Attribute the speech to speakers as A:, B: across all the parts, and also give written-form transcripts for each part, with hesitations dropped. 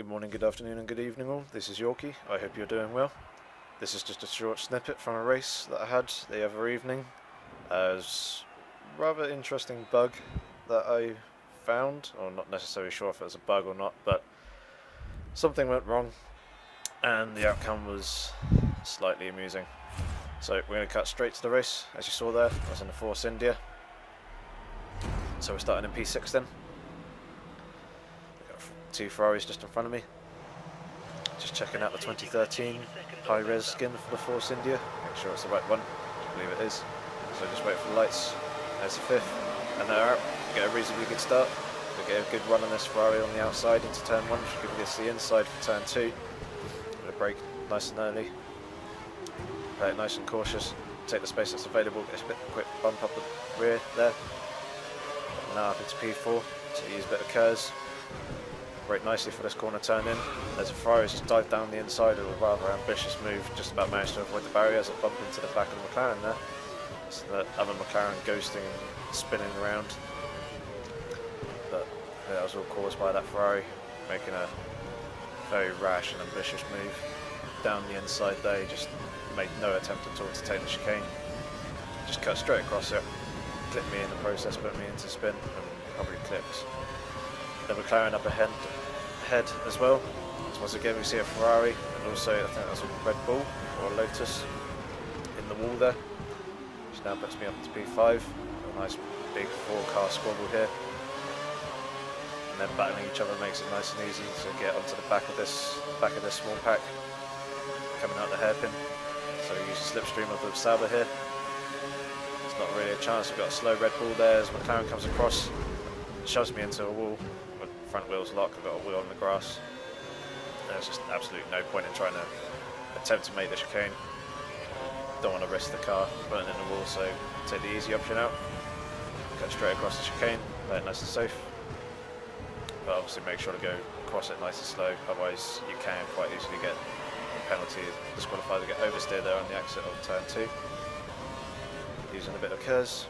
A: Good morning, good afternoon and good evening all. This is Yorkie. I hope you're doing well. This is just a short snippet from a race that I had the other evening. It was a rather interesting bug that I found, or not necessarily sure if it was a bug or not, but something went wrong and the outcome was slightly amusing. So we're going to cut straight to the race. As you saw there, I was in the Force India. So we're starting in P6 then. Two Ferraris just in front of me. Just checking out the 2013 high-res skin for the Force India. Make sure it's the right one. I believe it is. So just wait for the lights. There's the fifth. And they're out. We get a reasonably good start. We get a good run on this Ferrari on the outside into turn 1. Should give us the inside for turn 2. Going to brake nice and early. Play it nice and cautious. Take the space that's available. Get a bit quick bump up the rear there. Now up into P4. So use a bit of curves. Brake nicely for this corner turn in. There's a Ferrari just dive down the inside of a rather ambitious move. Just about managed to avoid the barrier as it bumped into the back of the McLaren there. So the other McLaren ghosting and spinning around. But yeah, that was all caused by that Ferrari making a very rash and ambitious move down the inside there. He just made no attempt at all to take the chicane. Just cut straight across it. Clipped me in the process, put me into spin and probably clipped the McLaren up ahead as well. So once again we see a Ferrari and also I think that's a Red Bull or a Lotus in the wall there, which now puts me up to P5. A nice big 4-car squabble here, and then battling each other makes it nice and easy to get onto the back of this small pack coming out the hairpin. So we use the slipstream of the Sauber here. It's not really a chance. We've got a slow Red Bull there as McLaren comes across, shoves me into a wall. Front wheels lock, I've got a wheel on the grass. There's just absolutely no point in trying to attempt to make the chicane. Don't want to risk the car running in the wall, so take the easy option out. Go straight across the chicane, play it nice and safe. But obviously make sure to go across it nice and slow, otherwise you can quite easily get a penalty, disqualified to get oversteer there on the exit of turn 2. Using a bit of curves,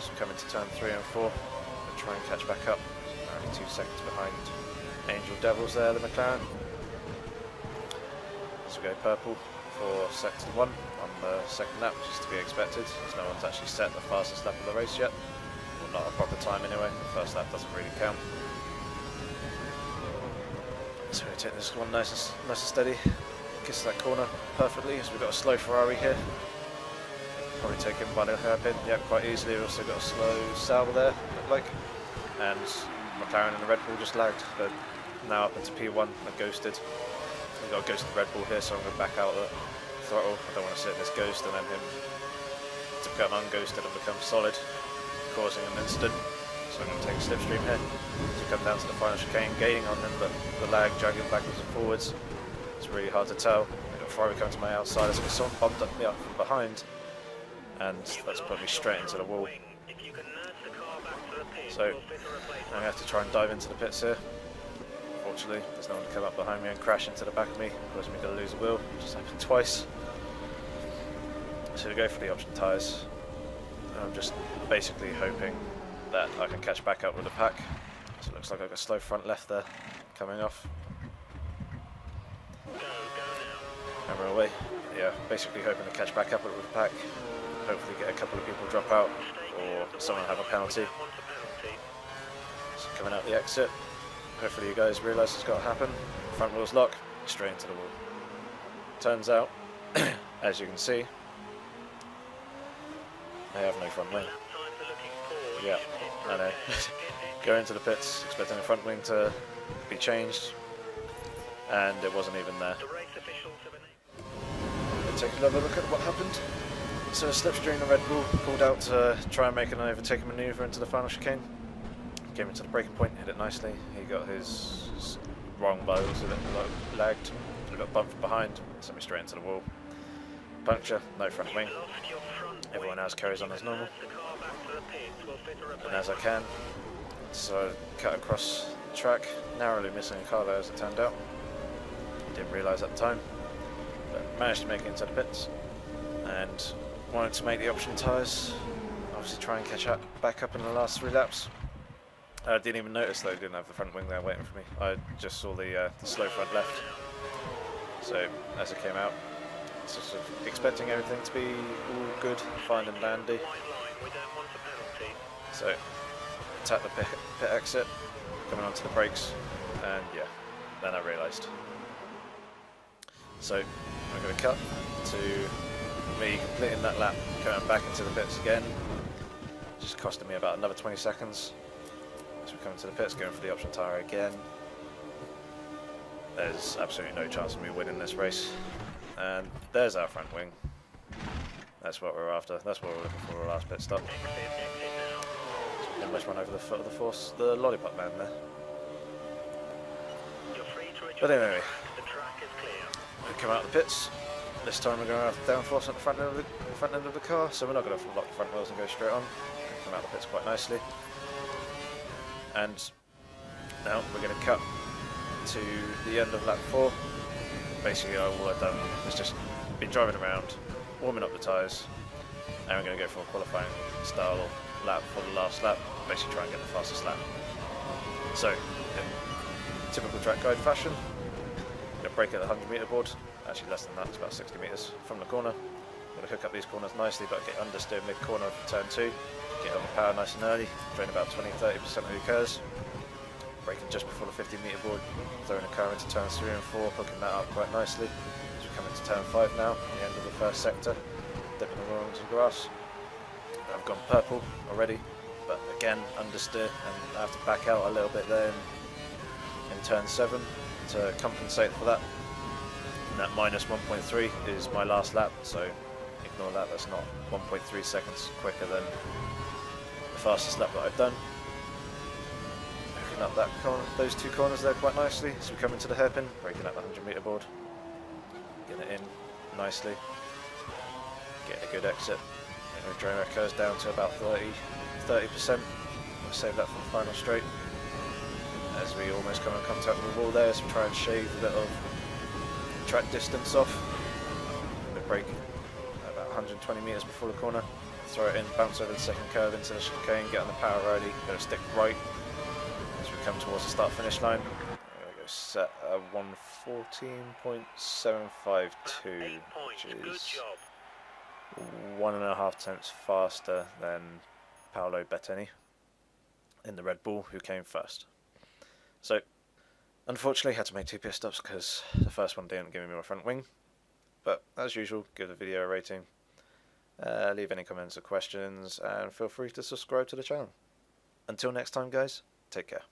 A: just coming to turn 3 and 4, and try and catch back up. Only 2 seconds behind Angel Devils there, the McLaren. So we go purple for sector 1 on the second lap, which is to be expected, as no one's actually set the fastest lap of the race yet. Well, not a proper time anyway, the first lap doesn't really count. So we take this one nice and steady, kiss that corner perfectly, as we've got a slow Ferrari here. Probably take him by the hairpin, yeah, quite easily. We've also got a slow Sauber there, look like. And McLaren and the Red Bull just lagged, but now up into P1, I ghosted. We've got a ghosted Red Bull here, so I'm going to back out the throttle. I don't want to sit in this ghost and then him to become unghosted and become solid, causing an incident. So I'm going to take a slipstream here to come down to the final chicane, gaining on him, but the lag dragging backwards and forwards. It's really hard to tell. I've got Ferrari coming to my outside, as someone bumped me up from behind, and that's put me straight into the wall. So I'm going to have to try and dive into the pits here. Fortunately, there's no one to come up behind me and crash into the back of me, causing me to lose a wheel, which has happened twice. So we go for the option tyres. I'm just basically hoping that I can catch back up with the pack. So it looks like I've got a slow front left there, coming off. And we're away. Yeah, basically hoping to catch back up with the pack. Hopefully get a couple of people drop out, or someone have a penalty. So coming out the exit, hopefully you guys realise it's got to happen. Front wheels lock, straight into the wall. Turns out, as you can see, I have no front wing. Yeah, I know. Go into the pits expecting the front wing to be changed, and it wasn't even there. Let's take another look at what happened. So a slipstream of Red Bull pulled out to try and make an overtaking manoeuvre into the final chicane. Came into the braking point, hit it nicely. He got his wrong bow, so it lagged. We got bumped from behind, sent me straight into the wall. Puncture, no front wing. Everyone else carries on as normal. And as I can, so I cut across the track, narrowly missing a car there as it turned out. Didn't realise at the time, but managed to make it into the pits. And wanted to make the option tyres, obviously try and catch up back up in the last 3 laps. I didn't even notice that I didn't have the front wing there waiting for me. I just saw the slow front left. So as it came out, just sort of expecting everything to be all good, fine and dandy. So attack the pit exit, coming onto the brakes, and yeah, then I realised. So I'm going to cut to me completing that lap, going back into the pits again, just costing me about another 20 seconds. As we come into the pits, going for the option tyre again. There's absolutely no chance of me winning this race. And there's our front wing. That's what we're after. That's what we're looking for our last pit stop. Almost run over the foot of the lollipop man there. But anyway, we come out of the pits. This time we're going to have downforce at the front end of the car, so we're not going to lock the front wheels and go straight on. Come out of the pits quite nicely. And now we're going to cut to the end of lap 4. Basically all I've done is just been driving around, warming up the tyres, and we're going to go for a qualifying style lap for the last lap, basically try and get the fastest lap. So, in typical track guide fashion, I'm going to brake at the 100 metre board, actually less than that, it's about 60 metres from the corner. I'm going to hook up these corners nicely, but get understeer mid-corner of turn 2, get on the power nice and early, drain about 20-30% of your curves. Braking just before the 50 metre board, throwing the car into turns 3 and 4, hooking that up quite nicely. As we come into turn 5 now, the end of the first sector, dipping the wheel into the grass. I've gone purple already, but again understeer, and I have to back out a little bit there in turn 7 to compensate for that. And that minus 1.3 is my last lap, so ignore that, that's not 1.3 seconds quicker than the fastest lap that I've done. Up that corner, those two corners there quite nicely. So we come into the hairpin, braking at the 100 metre board, get it in nicely, get a good exit, and we drain our curves down to about 30%. We'll save that for the final straight. As we almost come in contact with the wall there, so we try and shave a bit of track distance off. We brake about 120 metres before the corner, throw it in, bounce over the second curve into the chicane, get on the power early, go stick right. Come towards the start finish line. I'm going to go set at 114.752, which is 1.5 tenths faster than Paolo Bettini in the Red Bull, who came first. So unfortunately I had to make 2 pit stops because the first one didn't give me my front wing, but as usual, give the video a rating, leave any comments or questions, and feel free to subscribe to the channel. Until next time guys, take care.